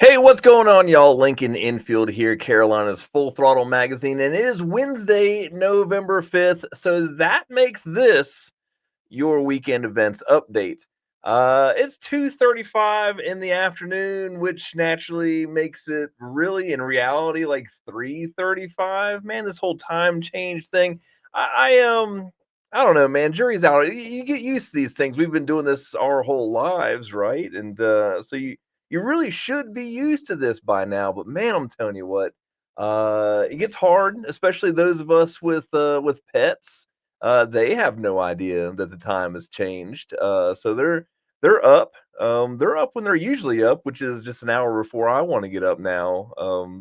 Hey, what's going on, y'all? Lincoln Infield here, Carolina's Full Throttle Magazine, and it is Wednesday, November 5th. So that makes this your weekend events update. It's 2:35 in the afternoon, which naturally makes it really in reality like 3:35. Man, this whole time change thing. I don't know, man. Jury's out. You get used to these things. We've been doing this our whole lives, right? And so you really should be used to this by now. But man, I'm telling you what, it gets hard, especially those of us with pets. They have no idea that the time has changed. So they're up. They're up when they're usually up, which is just an hour before I want to get up now.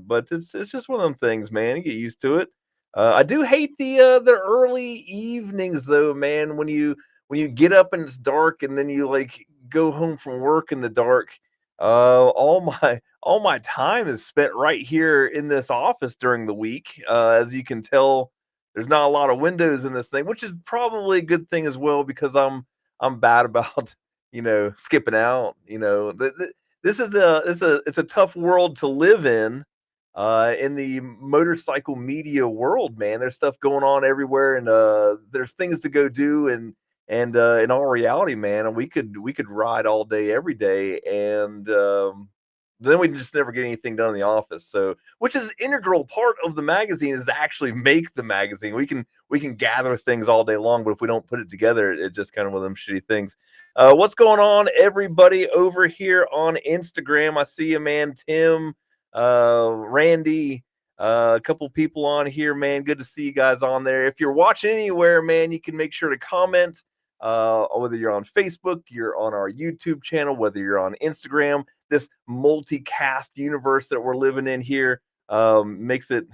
But it's just one of them things, man. You get used to it. I do hate the early evenings though, man. When you get up and it's dark, and then you like go home from work in the dark. All my time is spent right here in this office during the week. As you can tell, there's not a lot of windows in this thing, which is probably a good thing as well because I'm bad about skipping out. This is it's a tough world to live in the motorcycle media world, man. There's stuff going on everywhere, and there's things to go do, and in all reality, man, and we could ride all day every day, and then we just never get anything done in the office. So, which is an integral part of the magazine, is to actually make the magazine. We can gather things all day long, but if we don't put it together, it's just kind of one of them shitty things. What's going on, everybody over here on Instagram? I see you, man. Tim, Randy, a couple people on here, man. Good to see you guys on there. If you're watching anywhere, man, you can make sure to comment. Whether you're on Facebook, you're on our YouTube channel, whether you're on Instagram, this multicast universe that we're living in here makes it.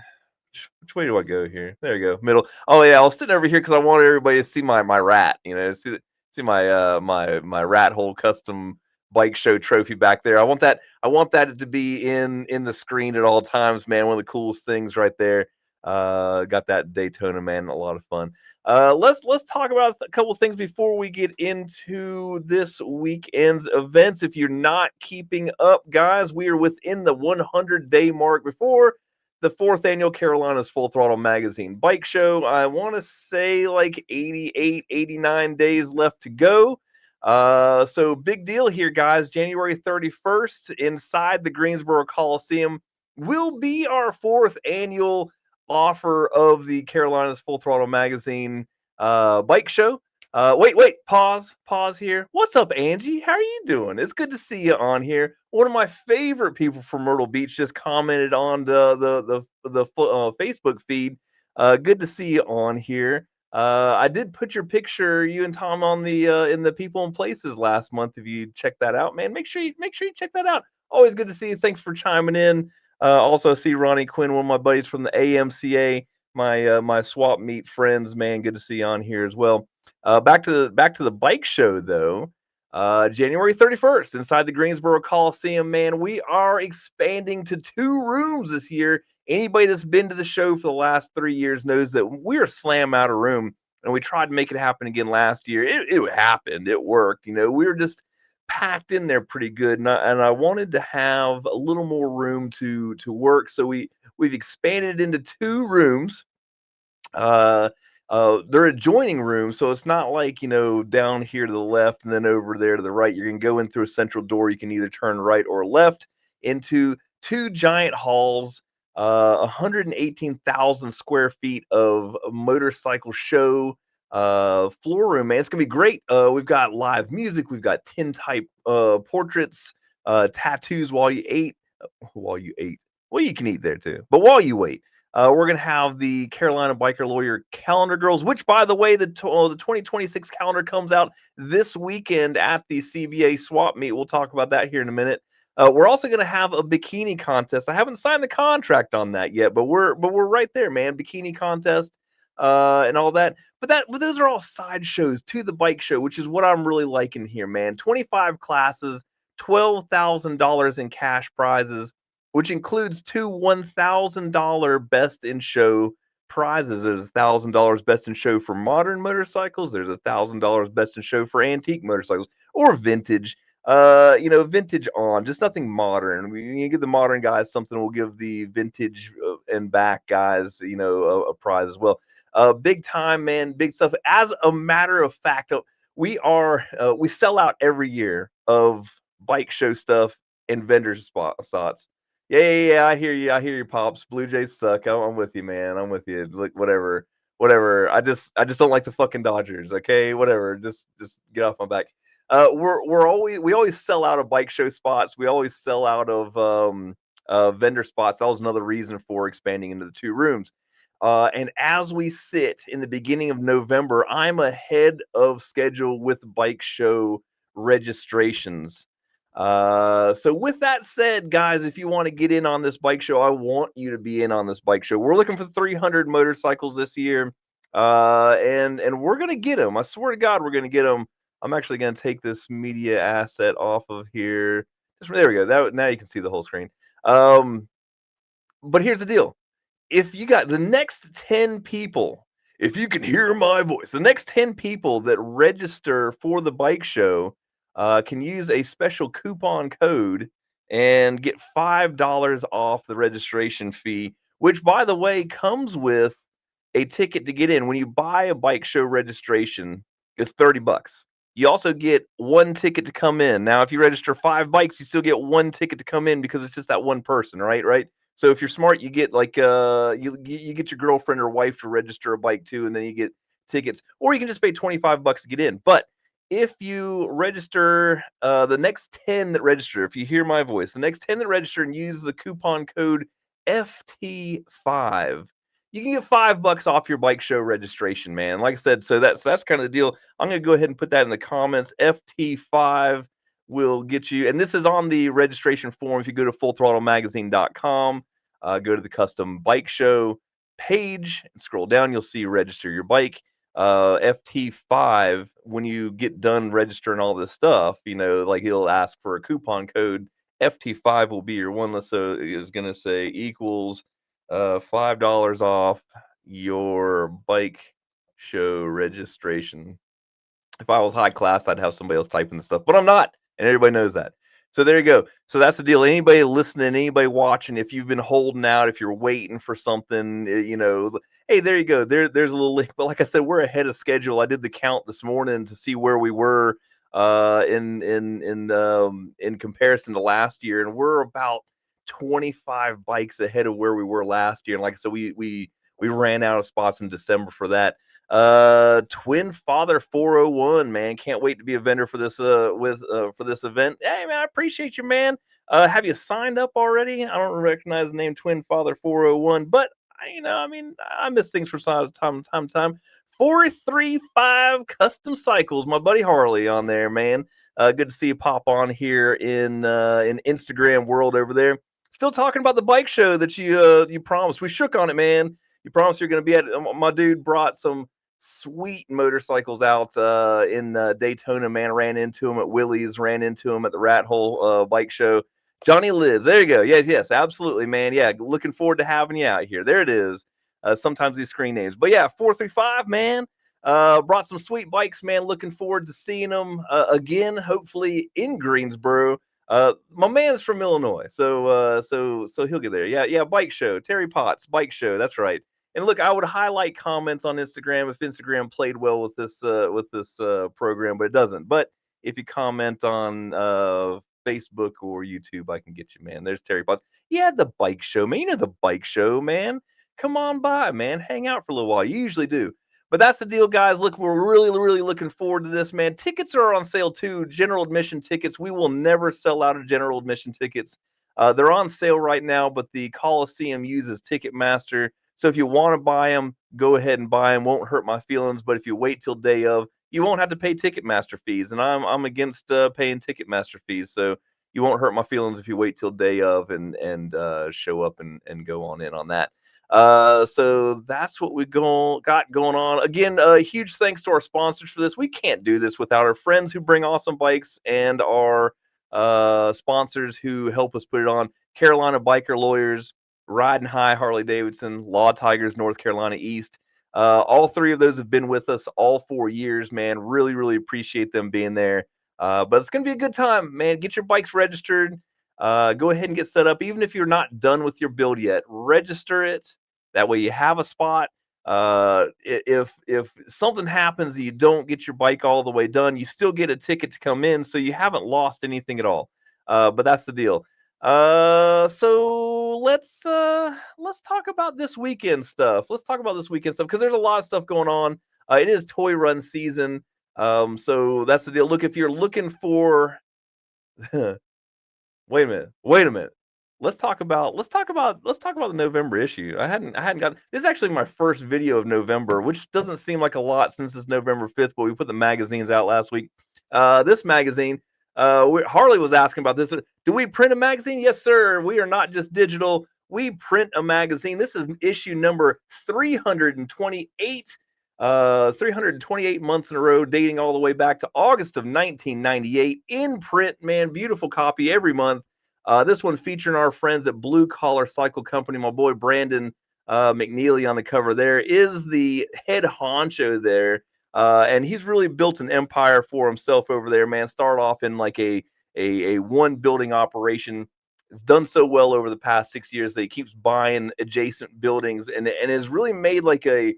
Which way do I go here? There you go, middle. Oh yeah, I was sitting over here because I wanted everybody to see my rat. See my rat hole custom bike show trophy back there. I want that to be in the screen at all times, man. One of the coolest things right there. Got that Daytona, man. A lot of fun. Let's talk about a couple things before we get into this weekend's events. If you're not keeping up, guys, we are within the 100-day mark before the fourth annual Carolina's Full Throttle Magazine Bike Show. I want to say like 88, 89 days left to go. So big deal here, guys. January 31st inside the Greensboro Coliseum will be our fourth annual offer of the Carolina's Full Throttle Magazine bike show. Wait, pause here. What's up, Angie? How are you doing? It's good to see you on here. One of my favorite people from Myrtle Beach just commented on the Facebook feed. Good to see you on here. I did put your picture, you and Tom, on the in the People and Places last month. If you check that out, man, make sure you check that out. Always good to see you. Thanks for chiming in. Also, see Ronnie Quinn, one of my buddies from the AMCA, my swap meet friends, man. Good to see you on here as well. Back to the bike show though. January 31st inside the Greensboro Coliseum, man. We are expanding to 2 rooms this year. Anybody that's been to the show for the last 3 years knows that we're slam out of room, and we tried to make it happen again last year. It happened. It worked. We were just packed in there pretty good, and I wanted to have a little more room to work, so we've expanded into 2 rooms. Uh, they're adjoining rooms, so it's not like down here to the left and then over there to the right. You're gonna go in through a central door. You can either turn right or left into 2 giant halls. 118,000 square feet of motorcycle show floor room, man. It's gonna be great. We've got live music, we've got tintype portraits, tattoos while you ate. Well, you can eat there too, but while you wait, we're gonna have the Carolina Biker Lawyer Calendar Girls, which, by the way, the 2026 calendar comes out this weekend at the CBA Swap Meet. We'll talk about that here in a minute. We're also going to have a bikini contest. I haven't signed the contract on that yet, but we're right there, man. Bikini contest and all that. But those are all side shows to the bike show, which is what I'm really liking here, man. 25 classes, $12,000 in cash prizes, which includes 2 $1,000 best in show prizes. There's $1,000 best in show for modern motorcycles. There's $1,000 best in show for antique motorcycles or vintage. vintage on, just nothing modern. You give the modern guys something, we'll give the vintage and back guys, a prize as well. Big time, man, big stuff. As a matter of fact, we sell out every year of bike show stuff and vendor spots. Yeah, yeah, yeah. I hear you, pops. Blue Jays suck. I'm with you, man. I'm with you. Like whatever, whatever. I just don't like the fucking Dodgers. Okay, whatever. Just get off my back. We always sell out of bike show spots. We always sell out of vendor spots. That was another reason for expanding into the 2 rooms. And as we sit in the beginning of November, I'm ahead of schedule with bike show registrations. So with that said, guys, if you want to get in on this bike show, I want you to be in on this bike show. We're looking for 300 motorcycles this year, and we're gonna get them. I swear to God, we're gonna get them. I'm actually gonna take this media asset off of here. There we go. Now you can see the whole screen. But here's the deal: if you got the next 10 people, if you can hear my voice, the next 10 people that register for the bike show can use a special coupon code and get $5 off the registration fee, which, by the way, comes with a ticket to get in. When you buy a bike show registration, it's $30. You also get one ticket to come in. Now, if you register 5 bikes, you still get one ticket to come in because it's just that one person, right? Right. So if you're smart, you get like you get your girlfriend or wife to register a bike too, and then you get tickets, or you can just pay $25 to get in. But if you register, the next 10 that register, if you hear my voice, the next 10 that register and use the coupon code FT5, you can get $5 off your bike show registration, man. Like I said, so that's kind of the deal. I'm gonna go ahead and put that in the comments. FT5 will get you, and this is on the registration form. If you go to fullthrottlemagazine.com, go to the custom bike show page and scroll down, you'll see register your bike. FT5, when you get done registering all this stuff, like he'll ask for a coupon code. FT5 will be your one. So is going to say equals $5 off your bike show registration. If I was high class, I'd have somebody else typing the stuff, but I'm not, and everybody knows that. So there you go. So that's the deal. Anybody listening, anybody watching, if you've been holding out, if you're waiting for something, hey, there you go. There's a little link. But like I said, we're ahead of schedule. I did the count this morning to see where we were in comparison to last year, and we're about 25 bikes ahead of where we were last year. And like I said, we ran out of spots in December for that. Twin Father 401, man, can't wait to be a vendor for this for this event. Hey man, I appreciate you, man. Have you signed up already? I don't recognize the name Twin Father 401, but I miss things from time to time. 435 Custom Cycles, my buddy Harley on there, man. Good to see you pop on here in Instagram world over there. Still talking about the bike show that you promised. We shook on it, man. You promised you're going to be at. My dude brought some sweet motorcycles out in Daytona, man. Ran into him at Willie's, ran into him at the Rat Hole bike show. Johnny Lives. There you go. Yes, absolutely, man. Yeah, looking forward to having you out here. There it is. Sometimes these screen names. But yeah, 435, man. Brought some sweet bikes, man. Looking forward to seeing them again, hopefully in Greensboro. My man's from Illinois, so he'll get there. Yeah, bike show. Terry Potts, bike show. That's right. And look, I would highlight comments on Instagram if Instagram played well with this program, but it doesn't. But if you comment on Facebook or YouTube, I can get you, man. There's Terry Potts. Yeah, the bike show, man. You know the bike show, man. Come on by, man. Hang out for a little while. You usually do. But that's the deal, guys. Look, we're really, really looking forward to this, man. Tickets are on sale too. General admission tickets. We will never sell out of general admission tickets. They're on sale right now, but the Coliseum uses Ticketmaster. So if you want to buy them, go ahead and buy them. Won't hurt my feelings. But if you wait till day of, you won't have to pay Ticketmaster fees. And I'm against paying Ticketmaster fees. So you won't hurt my feelings if you wait till day of and show up and go on in on that. So that's what we got going on. Again, huge thanks to our sponsors for this. We can't do this without our friends who bring awesome bikes and our sponsors who help us put it on. Carolina Biker Lawyers, Riding High Harley Davidson, Law Tigers North Carolina East. All three of those have been with us all 4 years, man. Really, really appreciate them being there. But it's going to be a good time, man. Get your bikes registered. Go ahead and get set up. Even if you're not done with your build yet, register it. That way you have a spot. If something happens and you don't get your bike all the way done, you still get a ticket to come in, so you haven't lost anything at all. But that's the deal. So let's talk about this weekend stuff. Let's talk about this weekend stuff because there's a lot of stuff going on. It is toy run season. So that's the deal. Look, if you're looking for wait a minute. Let's talk about the November issue. I hadn't got this is actually my first video of November, which doesn't seem like a lot since it's November 5th, but we put the magazines out last week. This magazine, Harley was asking about this. Do we print a magazine? Yes, sir. We are not just digital. We print a magazine. This is issue number 328. 328 months in a row, dating all the way back to August of 1998. In print, man, beautiful copy every month. This one featuring our friends at Blue Collar Cycle Company. My boy Brandon McNeely on the cover there is the head honcho there. And he's really built an empire for himself over there, man. Started off in like a one building operation. It's done so well over the past 6 years that he keeps buying adjacent buildings and has really made like a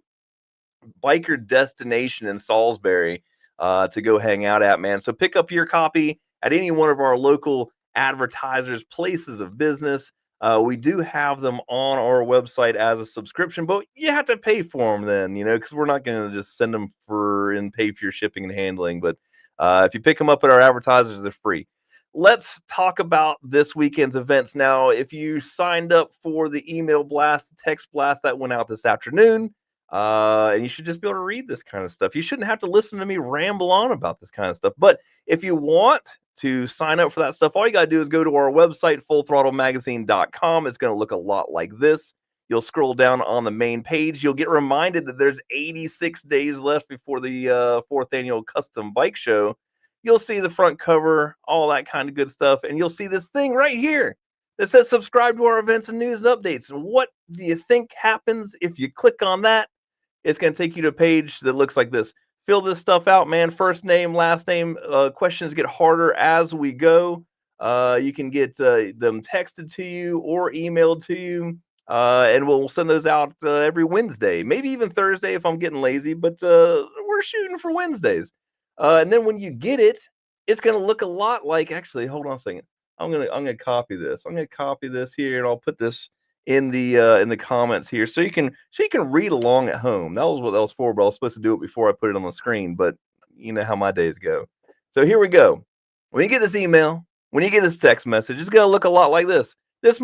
biker destination in Salisbury to go hang out at, man. So pick up your copy at any one of our local advertisers, places of business. We do have them on our website as a subscription, but you have to pay for them then, because we're not going to just send them and pay for your shipping and handling. But if you pick them up at our advertisers, they're free. Let's talk about this weekend's events now. If you signed up for the email blast, the text blast that went out this afternoon, and you should just be able to read this kind of stuff. You shouldn't have to listen to me ramble on about this kind of stuff. But if you want to sign up for that stuff, all you got to do is go to our website, fullthrottlemagazine.com. It's going to look a lot like this. You'll scroll down on the main page. You'll get reminded that there's 86 days left before the fourth annual custom bike show. You'll see the front cover, all that kind of good stuff. And you'll see this thing right here that says subscribe to our events and news and updates. And what do you think happens if you click on that? It's going to take you to a page that looks like this. Fill this stuff out, man. First name, last name. Questions get harder as we go. You can get them texted to you or emailed to you. And we'll send those out every Wednesday, maybe even Thursday if I'm getting lazy, but we're shooting for Wednesdays. And then when you get it, it's going to look a lot like, actually, hold on a second. I'm gonna copy this. I'm gonna copy this here, and I'll put this in the comments here, so you can read along at home. That was what that was for, but I was supposed to do it before I put it on the screen. But you know how my days go. So here we go. When you get this email, when you get this text message, it's gonna look a lot like this. This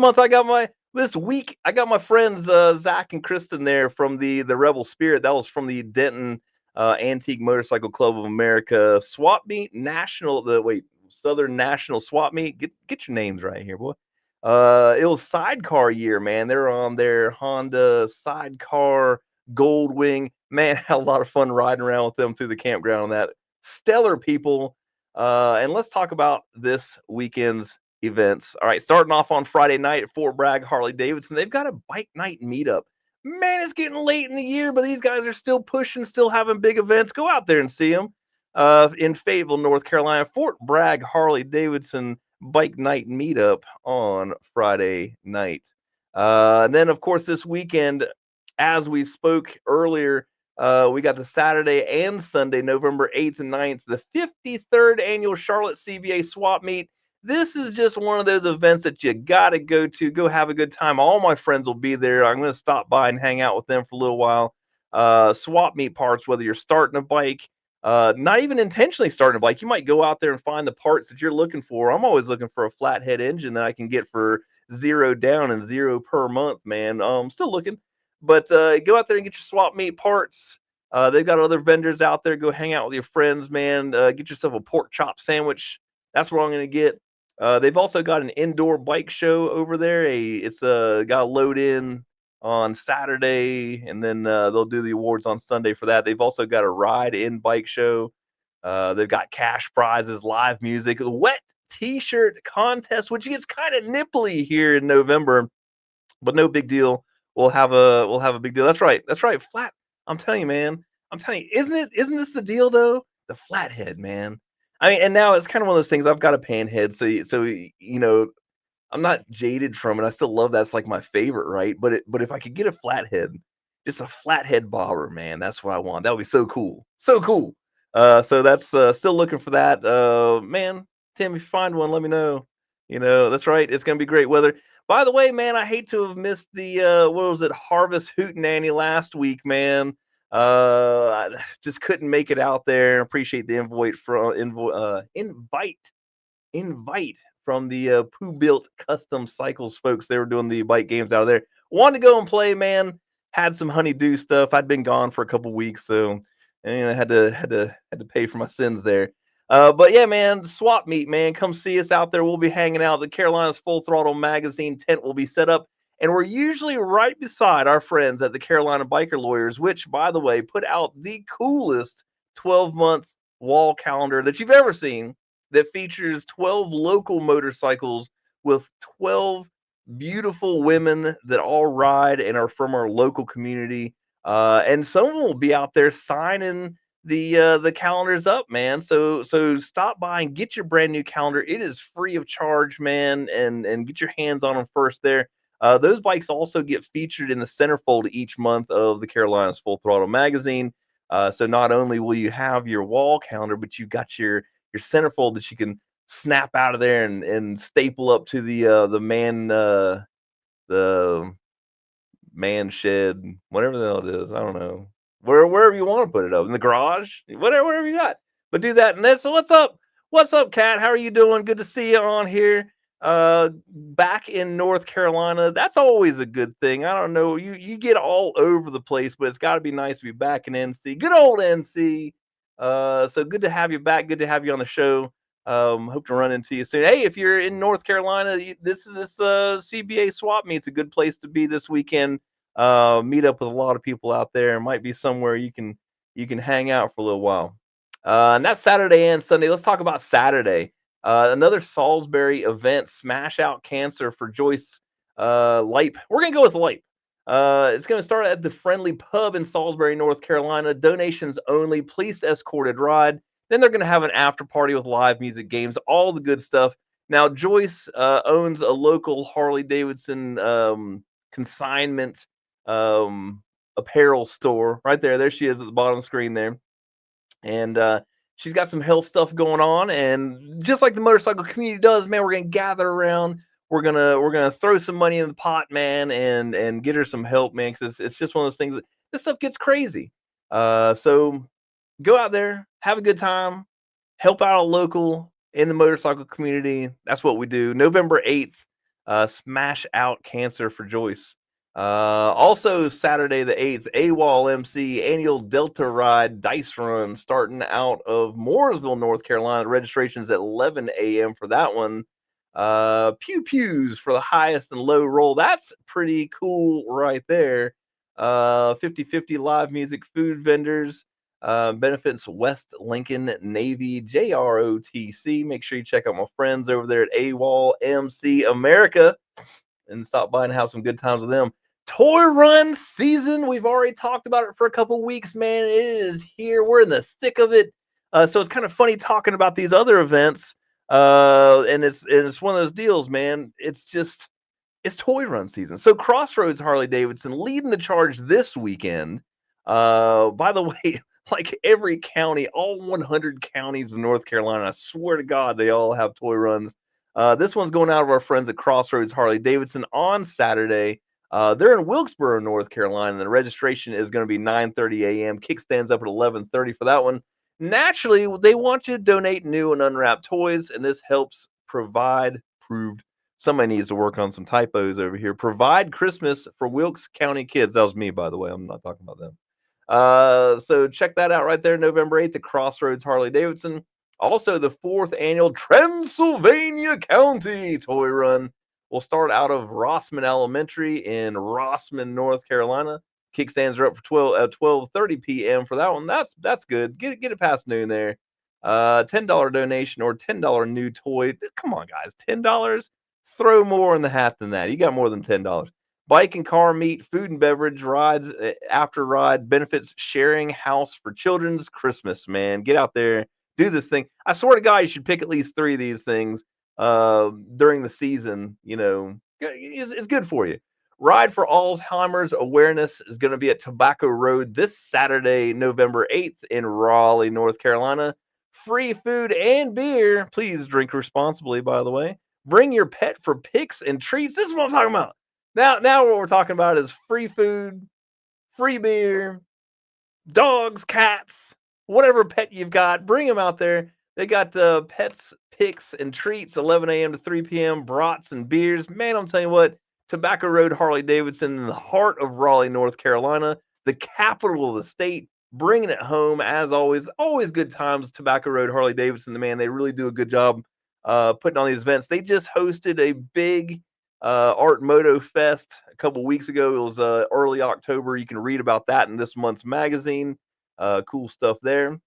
week I got my friends Zach and Kristen there from the Rebel Spirit. That was from the Denton Antique Motorcycle Club of America swap meet Southern National Swap Meet. Get your names right here, boy. It was sidecar year, man. They're on their Honda sidecar Goldwing. Man, had a lot of fun riding around with them through the campground on that. Stellar people. And let's talk about this weekend's events. All right, starting off on Friday night at Fort Bragg Harley Davidson. They've got a bike night meetup. Man, it's getting late in the year, but these guys are still pushing, still having big events. Go out there and see them. In Fayetteville, North Carolina, Fort Bragg Harley Davidson bike night meetup on Friday night. And then, of course, this weekend, as we spoke earlier, we got the Saturday and Sunday, November 8th and 9th, the 53rd annual Charlotte CVA swap meet. This is just one of those events that you got to go have a good time. All my friends will be there. I'm going to stop by and hang out with them for a little while. Swap meet parts, whether you're starting a bike, not even intentionally starting a bike, you might go out there and find the parts that you're looking for. I'm always looking for a flathead engine that I can get for $0 down and $0 per month, man. Still looking, but go out there and get your swap meet parts. They've got other vendors out there. Go hang out with your friends, man. Get yourself a pork chop sandwich. That's what I'm going to get. They've also got an indoor bike show over there. It's got a load in on Saturday, and then they'll do the awards on Sunday for that. They've also got a ride-in bike show. They've got cash prizes, live music, a wet T-shirt contest, which gets kind of nipply here in November, but no big deal. We'll have a big deal. That's right. Flat. I'm telling you, man. Isn't this the deal though? The flathead, man. I mean, and now it's kind of one of those things. I've got a panhead, so I'm not jaded from it. I still love that's like my favorite, right? But if I could get a flathead, just a flathead bobber, man, that's what I want. That would be so cool. So cool. So that's still looking for that. Man, Tim, if you find one, let me know. That's right. It's gonna be great weather. By the way, man, I hate to have missed the what was it, Harvest Hootenanny last week, man. I just couldn't make it out there. Appreciate the invite from the Pooh Built Custom Cycles folks. They were doing the bike games out of there. Wanted to go and play, man. Had some honeydew stuff. I'd been gone for a couple weeks, so I had to pay for my sins there. But yeah, man, swap meet, man. Come see us out there. We'll be hanging out. The Carolinas Full Throttle magazine tent will be set up, and we're usually right beside our friends at the Carolina Biker Lawyers, which, by the way, put out the coolest 12-month wall calendar that you've ever seen, that features 12 local motorcycles with 12 beautiful women that all ride and are from our local community. And some of them will be out there signing the calendars up, man. So stop by and get your brand new calendar. It is free of charge, man, and get your hands on them first there. Those bikes also get featured in the centerfold each month of the Carolinas Full Throttle magazine. So not only will you have your wall calendar, but you got your centerfold that you can snap out of there and staple up to the man shed, whatever the hell it is. I don't know. Wherever you want to put it up in the garage, whatever you got. But do that. And that's what's up. What's up, Kat? How are you doing? Good to see you on here. Back in North Carolina. That's always a good thing. I don't know. You get all over the place, but it's got to be nice to be back in NC. Good old NC. So good to have you back. Good to have you on the show. Hope to run into you soon. Hey, if you're in North Carolina, this CBA swap meet's a good place to be this weekend. Meet up with a lot of people out there. It might be somewhere you can hang out for a little while. And that's Saturday and Sunday. Let's talk about Saturday. Another Salisbury event, Smash Out Cancer for Joyce Lipe. We're gonna go with Lipe. It's going to start at the Friendly Pub in Salisbury, North Carolina. Donations only, police escorted ride. Then they're going to have an after party with live music, games, all the good stuff. Now, Joyce owns a local Harley Davidson consignment apparel store right there. There she is at the bottom screen there. And she's got some health stuff going on. And just like the motorcycle community does, man, we're going to gather around. We're gonna throw some money in the pot, man, and get her some help, man, because it's just one of those things that this stuff gets crazy. So go out there, have a good time, help out a local in the motorcycle community. That's what we do. November 8th, Smash Out Cancer for Joyce. Also Saturday the 8th, AWOL MC annual Delta Ride Dice Run starting out of Mooresville, North Carolina. Registration's at 11 a.m. for that one. Pew pews for the highest and low roll. That's pretty cool right there. 50/50 live music, food vendors, benefits West Lincoln Navy, JROTC. Make sure you check out my friends over there at AWOL MC America and stop by and have some good times with them. Toy run season. We've already talked about it for a couple weeks, man. It is here. We're in the thick of it. So it's kind of funny talking about these other events. And it's one of those deals, man. It's toy run season. So Crossroads Harley Davidson leading the charge this weekend. By the way, like every county, all 100 counties of North Carolina, I swear to God, they all have toy runs. This one's going out of our friends at Crossroads Harley Davidson on Saturday. They're in Wilkesboro, North Carolina, and the registration is going to be 9:30 a.m. Kickstands up at 11:30 for that one. Naturally, they want you to donate new and unwrapped toys, and this helps proved. Somebody needs to work on some typos over here. Provide Christmas for Wilkes County kids. That was me, by the way. I'm not talking about them. So check that out right there, November 8th, the Crossroads Harley Davidson. Also, the 4th annual Transylvania County Toy Run will start out of Rossman Elementary in Rossman, North Carolina. Kickstands are up for 12:30 p.m. for that one. That's good. Get it past noon there. $10 donation or $10 new toy. Come on, guys, $10. Throw more in the hat than that. You got more than $10. Bike and car meet, food and beverage rides, after ride benefits, sharing house for children's Christmas. Man, get out there, do this thing. I swear to God, you should pick at least 3 of these things during the season. It's good for you. Ride for Alzheimer's Awareness is going to be at Tobacco Road this Saturday, November 8th in Raleigh, North Carolina. Free food and beer. Please drink responsibly, by the way. Bring your pet for picks and treats. This is what I'm talking about. Now what we're talking about is free food, free beer, dogs, cats, whatever pet you've got, bring them out there. They got pets, picks, and treats, 11 a.m. to 3 p.m., brats and beers. Man, I'm telling you what, Tobacco Road, Harley Davidson, in the heart of Raleigh, North Carolina, the capital of the state, bringing it home as always. Always good times, Tobacco Road, Harley Davidson. The man, they really do a good job putting on these events. They just hosted a big Art Moto Fest a couple weeks ago. It was early October. You can read about that in this month's magazine. Cool stuff there.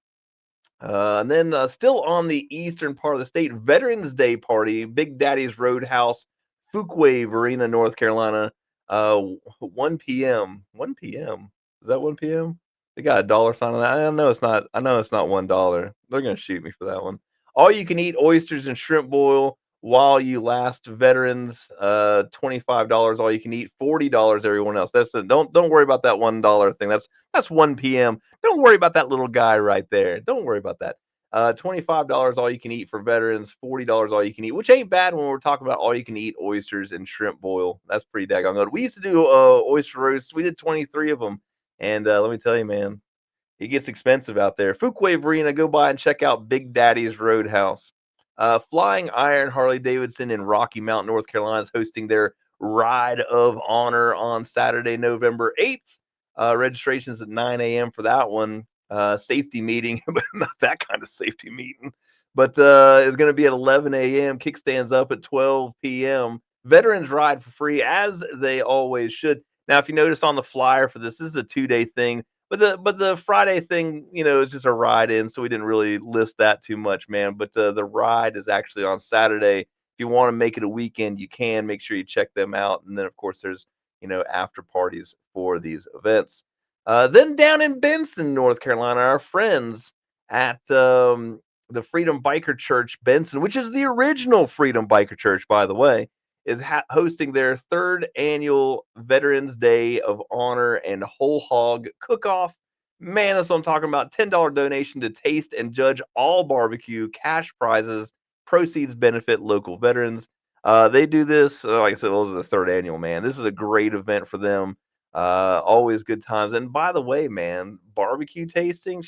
And then still on the eastern part of the state, Veterans Day party, Big Daddy's Roadhouse, Fuquay Arena, North Carolina, 1 p.m. 1 p.m. Is that 1 p.m.? They got a dollar sign on that. I know it's not. I know it's not $1. They're gonna shoot me for that one. All you can eat oysters and shrimp boil while you last. Veterans, $25 all you can eat, $40 everyone else. Don't worry about that $1 thing. That's 1 p.m. Don't worry about that little guy right there. Don't worry about that. $25 all you can eat for veterans, $40 all you can eat, which ain't bad when we're talking about all you can eat oysters and shrimp boil. That's pretty daggone good. We used to do oyster roasts. We did 23 of them. And let me tell you, man, it gets expensive out there. Fuquay Arena, go by and check out Big Daddy's Roadhouse. Flying Iron Harley Davidson in Rocky Mount, North Carolina is hosting their Ride of Honor on Saturday, November 8th. Registration's at 9 a.m. for that one. Safety meeting, but not that kind of safety meeting. But it's going to be at 11 a.m. Kickstands up at 12 p.m. Veterans ride for free, as they always should. Now, if you notice on the flyer for this is a 2-day thing. But the Friday thing, is just a ride in, so we didn't really list that too much, man. But the ride is actually on Saturday. If you want to make it a weekend, you can. Make sure you check them out. And then, of course, there's after parties for these events. Then down in Benson, North Carolina, our friends at the Freedom Biker Church Benson, which is the original Freedom Biker Church, by the way, is hosting their 3rd annual Veterans Day of Honor and Whole Hog Cook-Off. Man, that's what I'm talking about. $10 donation to taste and judge all barbecue. Cash prizes. Proceeds benefit local veterans. They do this, like I said, those are the 3rd annual, man. This is a great event for them. Always good times. And by the way, man, barbecue tasting,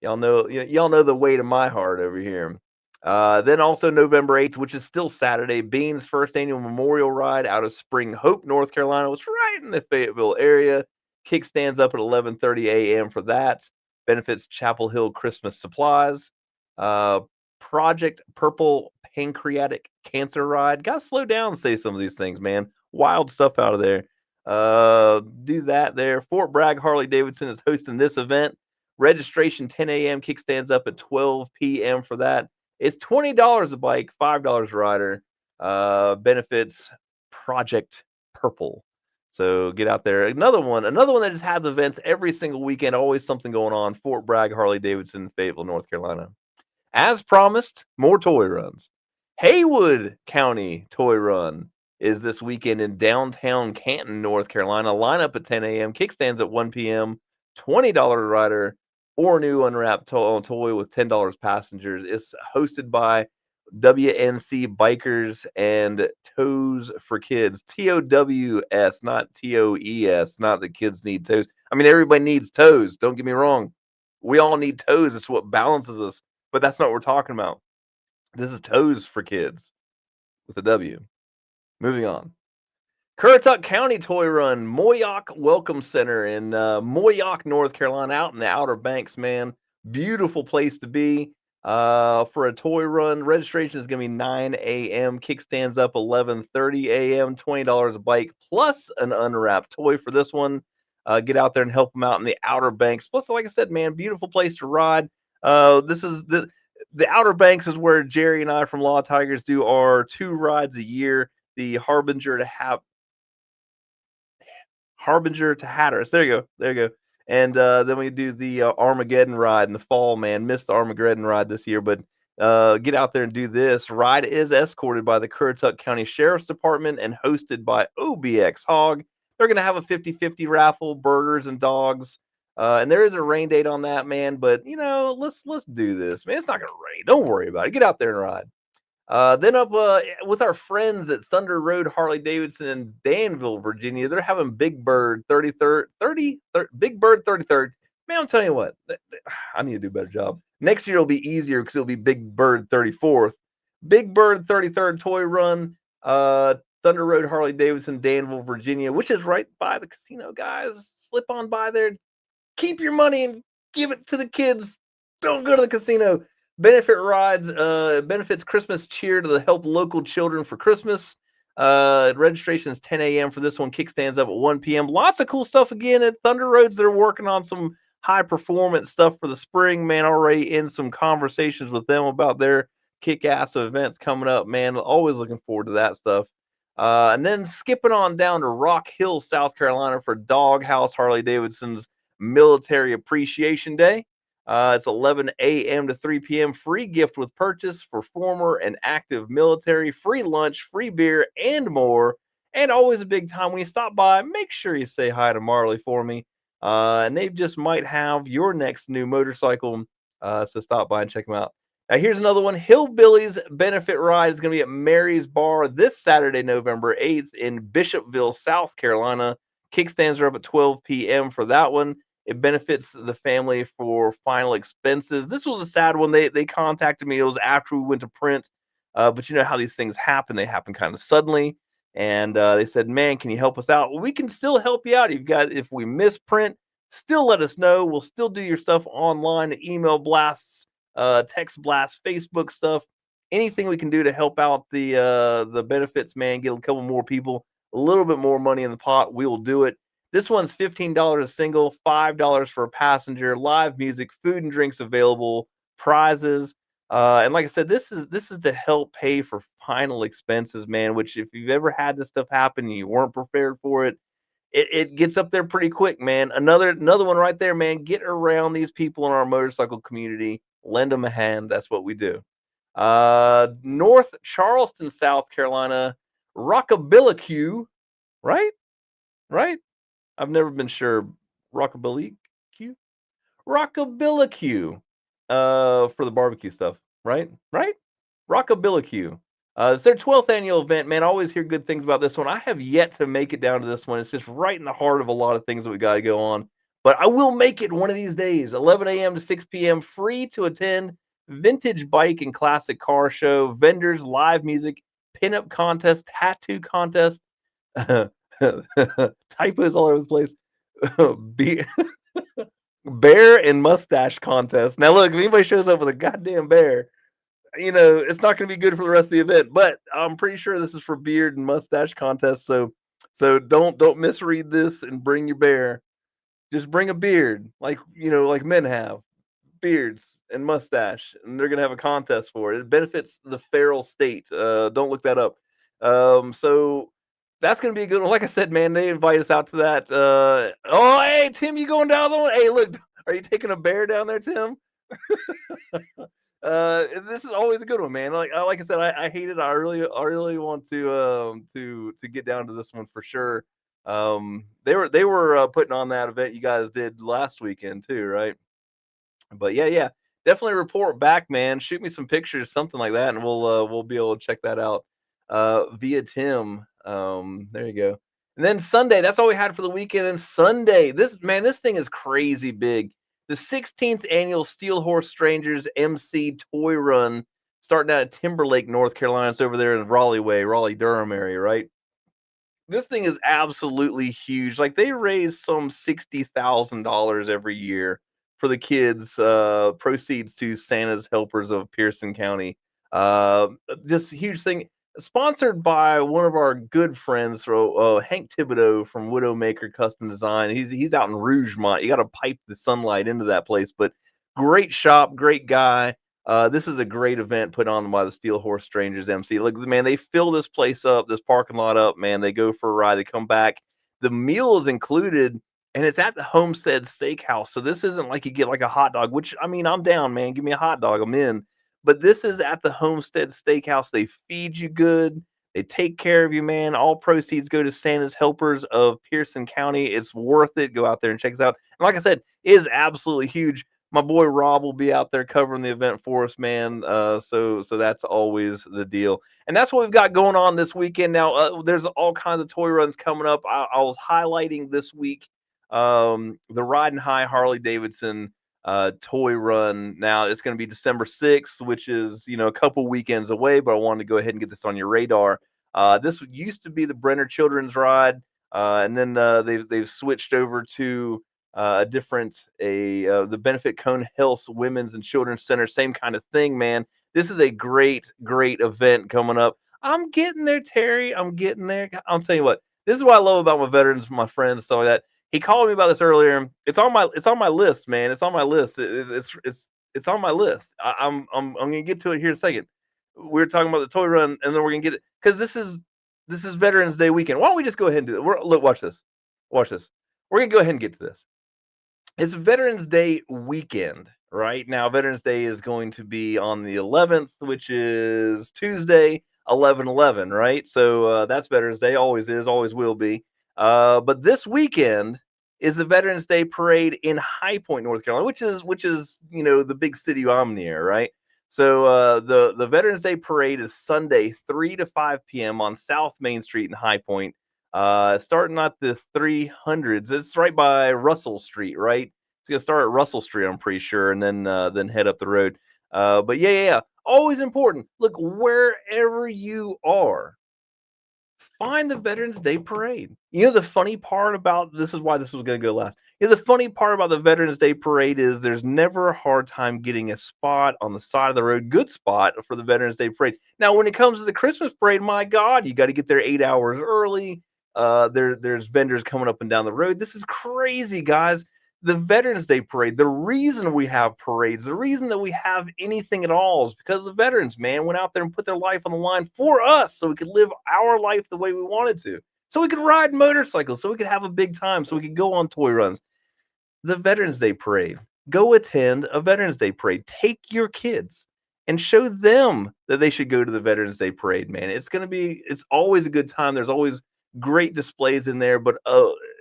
y'all know the way to my heart over here. Then also November 8th, which is still Saturday, Bean's first annual memorial ride out of Spring Hope, North Carolina, was right in the Fayetteville area. Kickstands up at 11:30 a.m. for that. Benefits Chapel Hill Christmas supplies. Project Purple Pancreatic Cancer Ride. Gotta slow down and say some of these things, man. Wild stuff out of there. Do that there. Fort Bragg Harley Davidson is hosting this event. Registration 10 a.m. Kickstands up at 12 p.m. for that. It's $20 a bike, $5 a rider. Benefits Project Purple. So get out there. Another one that just has events every single weekend. Always something going on. Fort Bragg Harley Davidson, Fayetteville, North Carolina. As promised, more toy runs. Haywood County Toy Run is this weekend in downtown Canton, North Carolina. Lineup at 10 a.m. Kickstands at 1 p.m. $20 rider or new unwrapped toy with $10 passengers. It's hosted by WNC Bikers and Toes for Kids. TOWS, not TOES. Not that kids need toes. I mean, everybody needs toes. Don't get me wrong. We all need toes. It's what balances us. But that's not what we're talking about. This is Toes for Kids with a W. Moving on. Currituck County Toy Run, Moyock Welcome Center in Moyock, North Carolina, out in the Outer Banks, man. Beautiful place to be for a toy run. Registration is going to be 9 a.m. Kickstands up 11:30 a.m. $20 a bike plus an unwrapped toy for this one. Get out there and help them out in the Outer Banks. Plus, like I said, man, beautiful place to ride. This is the Outer Banks is where Jerry and I from Law Tigers do our 2 rides a year. The Harbinger to Hatteras. There you go. And then we do the Armageddon ride in the fall, man. Missed the Armageddon ride this year, but get out there and do this. Ride is escorted by the Currituck County Sheriff's Department and hosted by OBX Hog. They're going to have a 50-50 raffle, burgers and dogs. And there is a rain date on that, man. But let's do this, man. It's not going to rain. Don't worry about it. Get out there and ride. Then up with our friends at Thunder Road Harley Davidson in Danville, Virginia, they're having Big Bird 33rd. Man, I'm telling you what, I need to do a better job. Next year it'll be easier because it'll be Big Bird 34th. Big Bird 33rd Toy Run, Thunder Road Harley Davidson, Danville, Virginia, which is right by the casino, guys. Slip on by there, keep your money and give it to the kids. Don't go to the casino. Benefit rides, benefits Christmas cheer to the help local children for Christmas. Registration is 10 a.m. for this one. Kickstands up at 1 p.m. Lots of cool stuff again at Thunder Roads. They're working on some high performance stuff for the spring, man. Already in some conversations with them about their kick-ass events coming up, man. Always looking forward to that stuff. And then skipping on down to Rock Hill, South Carolina for Doghouse Harley Davidson's Military Appreciation Day. It's 11 a.m. to 3 p.m. Free gift with purchase for former and active military. Free lunch, free beer, and more. And always a big time when you stop by. Make sure you say hi to Marley for me. And they just might have your next new motorcycle. So stop by and check them out. Now here's another one. Hillbillies Benefit Ride is going to be at Mary's Bar this Saturday, November 8th in Bishopville, South Carolina. Kickstands are up at 12 p.m. for that one. It benefits the family for final expenses. This was a sad one. They contacted me. It was after we went to print. But you know how these things happen. They happen kind of suddenly. And they said, man, can you help us out? Well, we can still help you out. If we misprint, still let us know. We'll still do your stuff online, email blasts, text blasts, Facebook stuff. Anything we can do to help out the benefits, man, get a couple more people, a little bit more money in the pot, we will do it. This one's $15 a single, $5 for a passenger, live music, food and drinks available, prizes. And like I said, this is to help pay for final expenses, man, which if you've ever had this stuff happen and you weren't prepared for it, it gets up there pretty quick, man. Another one right there, man. Get around these people in our motorcycle community. Lend them a hand. That's what we do. North Charleston, South Carolina, Rockabilly, right? Right? I've never been sure. Rockabilly Q? Rockabilly Q. For the barbecue stuff, right? Right? Rockabilly Q. It's their 12th annual event, man. I always hear good things about this one. I have yet to make it down to this one. It's just right in the heart of a lot of things that we got to go on. But I will make it one of these days. 11 a.m. to 6 p.m. Free to attend. Vintage bike and classic car show. Vendors, live music, pinup contest, tattoo contest. Typos all over the place. Bear and mustache contest. Now, look, if anybody shows up with a goddamn bear, it's not going to be good for the rest of the event. But I'm pretty sure this is for beard and mustache contest. So don't misread this and bring your bear. Just bring a beard, like men have beards and mustache, and they're going to have a contest for it. It benefits the feral state. Don't look that up. So that's gonna be a good one. Like I said, man, they invite us out to that. Oh, hey, Tim, you going down the one? Hey, look, are you taking a bear down there, Tim? This is always a good one, man. Like I said, I hate it. I really want to get down to this one for sure. They were putting on that event you guys did last weekend too, right? But yeah, definitely report back, man. Shoot me some pictures, something like that, and we'll be able to check that out via Tim. There you go. And then Sunday, that's all we had for the weekend. And Sunday, this thing is crazy big. The 16th annual Steel Horse Strangers MC Toy Run, starting out at Timberlake, North Carolina. It's over there in Raleigh, Durham area, right? This thing is absolutely huge. Like they raise some $60,000 every year for the kids. Proceeds to Santa's Helpers of Pearson County. This huge thing. Sponsored by one of our good friends, Hank Thibodeau from Widowmaker Custom Design. He's out in Rougemont. You got to pipe the sunlight into that place, but great shop, great guy. This is a great event put on by the Steel Horse Strangers MC. Look, man, they fill this place up, this parking lot up, man. They go for a ride, they come back. The meal is included, and it's at the Homestead Steakhouse. So this isn't like you get like a hot dog, which I mean, I'm down, man. Give me a hot dog, I'm in. But this is at the Homestead Steakhouse. They feed you good. They take care of you, man. All proceeds go to Santa's Helpers of Pearson County. It's worth it. Go out there and check us out. And like I said, it is absolutely huge. My boy Rob will be out there covering the event for us, man. So that's always the deal. And that's what we've got going on this weekend. Now, there's all kinds of toy runs coming up. I was highlighting this week the Riding High Harley Davidson toy run. Now it's going to be December 6th, which is, a couple weekends away, but I wanted to go ahead and get this on your radar. This used to be the Brenner Children's Ride, and then they've switched over to a different the Benefit Cone Health Women's and Children's Center. Same kind of thing, man. This is a great event coming up. I'm getting there, Terry. I'm getting there. I'll tell you what. This is what I love about my veterans, my friends, stuff like that. He called me about this earlier. It's on my list, man. It's on my list. It's on my list. I'm gonna get to it here in a second. We're talking about the toy run, and then we're gonna get it because this is Veterans Day weekend. Why don't we just go ahead and do it? Look, watch this. Watch this. We're gonna go ahead and get to this. It's Veterans Day weekend, right? Now, Veterans Day is going to be on the 11th, which is Tuesday, 11/11, right? So that's Veterans Day. Always is, always will be. But this weekend is the Veterans Day parade in High Point, North Carolina, which is the big city I'm near, right? So the Veterans Day parade is Sunday, 3 to 5 p.m. on South Main Street in High Point. Starting at the 300s. It's right by Russell Street, right? It's gonna start at Russell Street, I'm pretty sure, and then head up the road. But yeah. Always important. Look, wherever you are, find the Veterans Day Parade. The funny part about this is why this was going to go last. The funny part about the Veterans Day Parade is there's never a hard time getting a spot on the side of the road, good spot for the Veterans Day Parade. Now, when it comes to the Christmas parade, my God, you got to get there 8 hours early. There's vendors coming up and down the road. This is crazy, guys. The Veterans Day Parade, the reason we have parades, the reason that we have anything at all is because the veterans, man, went out there and put their life on the line for us so we could live our life the way we wanted to. So we could ride motorcycles, so we could have a big time, so we could go on toy runs. The Veterans Day Parade. Go attend a Veterans Day Parade. Take your kids and show them that they should go to the Veterans Day Parade, man. It's always a good time. There's always great displays in there, but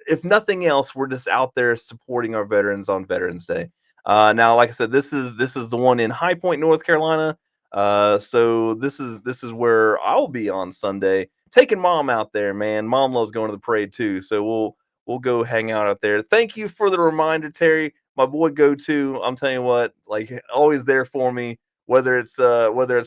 if nothing else, we're just out there supporting our veterans on Veterans Day. Now, like I said, this is the one in High Point, North Carolina. So this is where I'll be on Sunday, taking mom out there, man. Mom loves going to the parade too, so we'll go hang out there. Thank you for the reminder, Terry. My boy Go-To, I'm telling you what, like always there for me, whether it's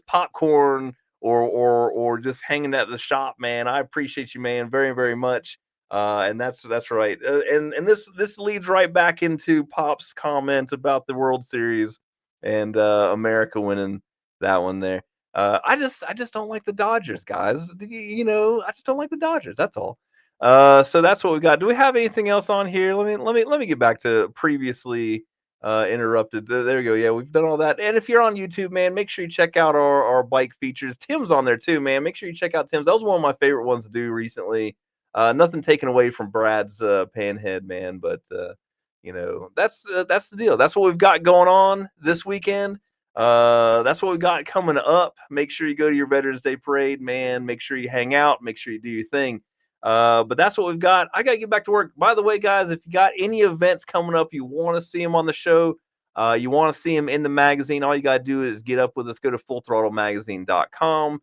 popcorn or just hanging at the shop, man. I appreciate you, man, very, very much. And that's right. And this leads right back into Pop's comment about the World Series and America winning that one there. I just don't like the Dodgers, guys. I just don't like the Dodgers. That's all. So that's what we got. Do we have anything else on here? Let me get back to previously interrupted. There we go. Yeah, we've done all that. And if you're on YouTube, man, make sure you check out our bike features. Tim's on there too, man. Make sure you check out Tim's. That was one of my favorite ones to do recently. Nothing taken away from Brad's panhead, man, but that's the deal. That's what we've got going on this weekend. That's what we've got coming up. Make sure you go to your Veterans Day parade, man. Make sure you hang out. Make sure you do your thing. But that's what we've got. I got to get back to work. By the way, guys, if you got any events coming up, you want to see them on the show, you want to see them in the magazine, all you got to do is get up with us. Go to fullthrottlemagazine.com,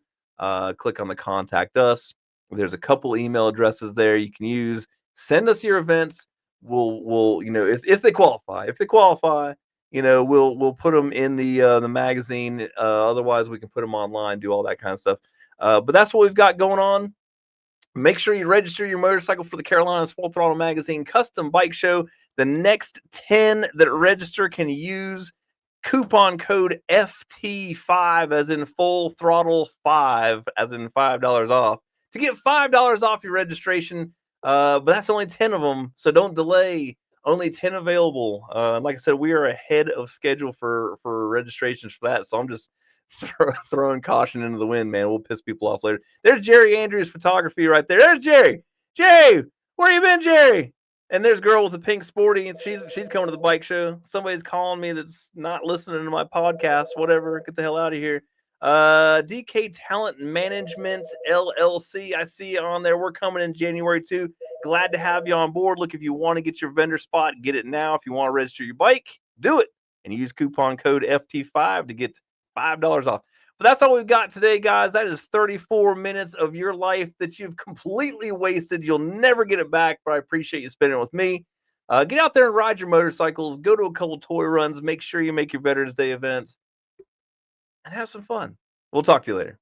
click on the contact us. There's a couple email addresses there you can use. Send us your events. We'll if they qualify. If they qualify, we'll put them in the magazine. Otherwise, we can put them online, do all that kind of stuff. But that's what we've got going on. Make sure you register your motorcycle for the Carolinas Full Throttle Magazine Custom Bike Show. The next 10 that register can use coupon code FT5, as in Full Throttle 5, as in $5 off, to get $5 off your registration. But that's only 10 of them, so don't delay. Only 10 available. Like I said, we are ahead of schedule for registrations for that, so I'm just throwing caution into the wind, man. We'll piss people off later. There's Jerry Andrews Photography right there. There's Jerry. Jerry, where you been, Jerry? And there's a girl with the pink sporty, and she's coming to the bike show. Somebody's calling me that's not listening to my podcast. Whatever, get the hell out of here. DK Talent Management LLC. I see you on there. We're coming in January too. Glad to have you on board. Look, if you want to get your vendor spot, get it now. If you want to register your bike, do it and use coupon code FT5 to get $5 off. But that's all we've got today, guys. That is 34 minutes of your life that you've completely wasted. You'll never get it back, but I appreciate you spending it with me. Get out there and ride your motorcycles. Go to a couple toy runs. Make sure you make your Veterans Day events and have some fun. We'll talk to you later.